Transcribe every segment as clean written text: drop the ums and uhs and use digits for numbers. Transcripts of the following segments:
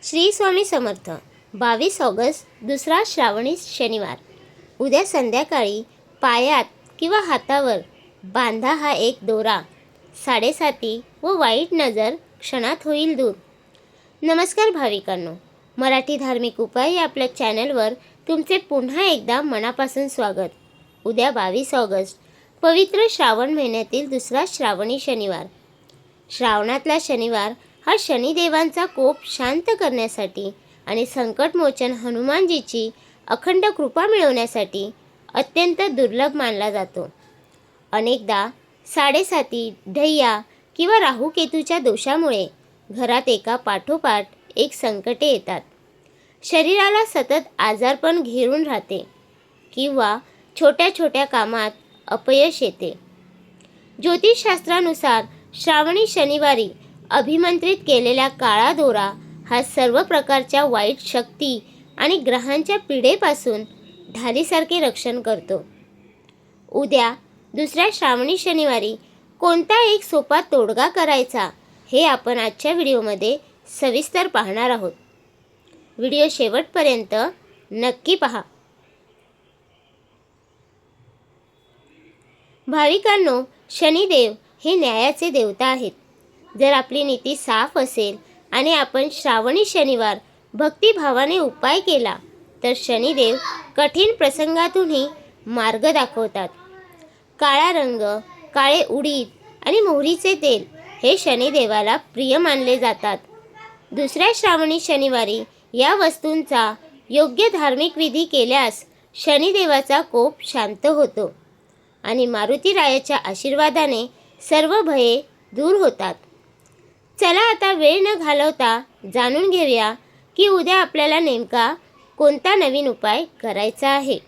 Shri Swami Samarth. 22 August, दुसरा श्रावणी शनिवार. उद्या संध्याकाळी पायात किंवा हातावर बांधा हा एक दोरा. 7:30 व वाईट नजर क्षणात होईल दूर. नमस्कार भाविकांनो, मराठी धार्मिक उपाय या आपल्या चॅनलवर तुमचे पुन्हा एकदा मनापासून स्वागत. उद्या 22 ऑगस्ट, पवित्र श्रावण महिन्यातील दुसरा श्रावणी शनिवार. श्रावणातला शनिवार हा शनिदेवांचा कोप शांत करण्यासाठी आणि संकटमोचन हनुमानजीची अखंड कृपा मिळवण्यासाठी अत्यंत दुर्लभ मानला जातो. अनेकदा 7:30 ढय्या किंवा राहुकेतूच्या दोषामुळे घरात एका पाठोपाठ एक संकटे येतात. शरीराला सतत आजारपण घेरून राहते किंवा छोट्या छोट्या कामात अपयश येते. ज्योतिषशास्त्रानुसार श्रावणी शनिवारी अभिमंत्रित केलेला काळा दोरा हा सर्व प्रकारच्या वाईट शक्ती आणि ग्रहांच्या पीडेपासून ढालीसारखे रक्षण करतो. उद्या दुसऱ्या श्रावणी शनिवारी कोणता एक सोपा तोडगा करायचा हे आपण आजच्या व्हिडिओमध्ये सविस्तर पाहणार आहोत. व्हिडिओ शेवटपर्यंत नक्की पहा. भाविकांनो, शनिदेव हे न्यायाचे देवता आहेत. जर आपली नीती साफ असेल आणि आपण श्रावणी शनिवार भक्तिभावाने उपाय केला तर शनिदेव कठीण प्रसंगातूनही मार्ग दाखवतात. काळा रंग, काळे उडीद आणि मोहरीचे तेल हे शनिदेवाला प्रिय मानले जातात. दुसऱ्या श्रावणी शनिवारी या वस्तूंचा योग्य धार्मिक विधी केल्यास शनिदेवाचा कोप शांत होतो आणि मारुतीरायाच्या आशीर्वादाने सर्व भये दूर होतात. चला आता वेळ न घालवता जाणून घेऊया की उद्या आपल्याला नेमका कोणता नवीन उपाय करायचा आहे.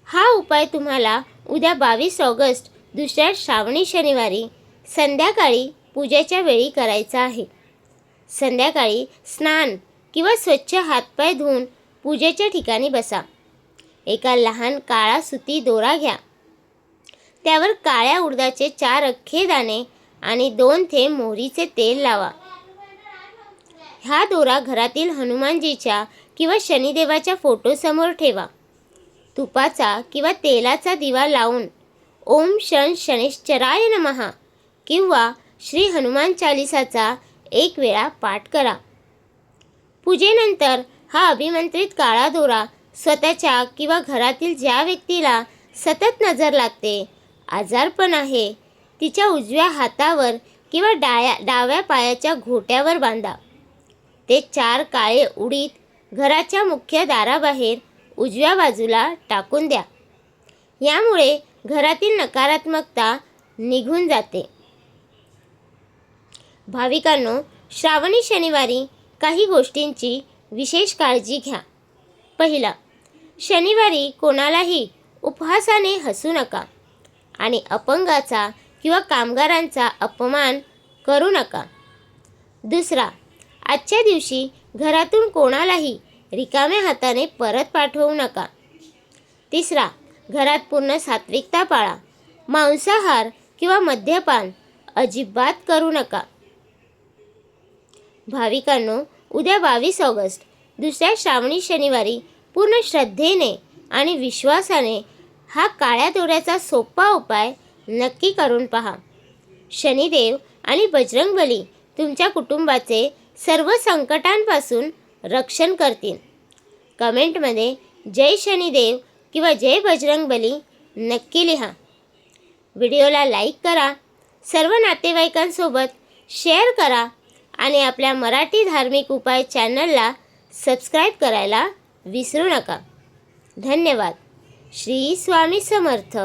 हा उपाय तुम्हाला उद्या 22 ऑगस्ट दुसऱ्या श्रावणी शनिवारी संध्याकाळी पूजेच्या वेळी करायचा आहे. संध्याकाळी स्नान किंवा स्वच्छ हातपाय धुवून पूजेच्या ठिकाणी बसा. एका लहान काळा सुती दोरा घ्या. त्यावर काळ्या उडदाचे 4 अख्खे दाणे आणि 2 थेंब मोहरीचे तेल लावा. हा दोरा घरातील हनुमानजीच्या किंवा शनिदेवाच्या फोटोसमोर ठेवा. तुपाचा किंवा तेलाचा दिवा लावून ओम शन शनेश्चराय नमः किंवा श्री हनुमान चालीसाचा 1 वेळा पाठ करा. पूजेनंतर हा अभिमंत्रित काळा दोरा स्वतःच्या किंवा घरातील ज्या व्यक्तीला सतत नजर लागते, आजारपण आहे, तिच्या उजव्या हातावर किंवा डाव्या पायाच्या घोट्यावर बांधा. ते 4 काळे उडीद घराच्या मुख्य दाराबाहेर उजव्या बाजूला टाकून द्या. यामुळे घरातील नकारात्मकता निघून जाते. भाविकांनो, श्रावणी शनिवारी काही गोष्टींची विशेष काळजी घ्या. पहिला, शनिवारी कोणालाही उपहासाने हसू नका आणि अपंगाचा किंवा कामगारांचा अपमान करू नका. दुसरा, आजच्या दिवशी घरातून कोणालाही रिकाम्या हाताने परत पाठवू नका. तिसरा, घरात पूर्ण सात्विकता पाळा. मांसाहार किंवा मद्यपान अजिबात करू नका. भाविकांनो, उद्या 22 ऑगस्ट दुसऱ्या श्रावणी शनिवारी पूर्ण श्रद्धेने आणि विश्वासाने हा काळ्या दोऱ्याचा सोपा उपाय नक्की करून पहा. शनिदेव आणि बजरंगबली तुमच्या कुटुंबाचे सर्व संकटांपासून रक्षण करतील. कमेंटमध्ये जय शनिदेव किंवा जय बजरंगबली नक्की लिहा. व्हिडिओला लाईक करा, सर्व नातेवाईकांसोबत शेअर करा आणि आपल्या मराठी धार्मिक उपाय चॅनलला सबस्क्राईब करायला विसरू नका. धन्यवाद. श्री स्वामी समर्थ.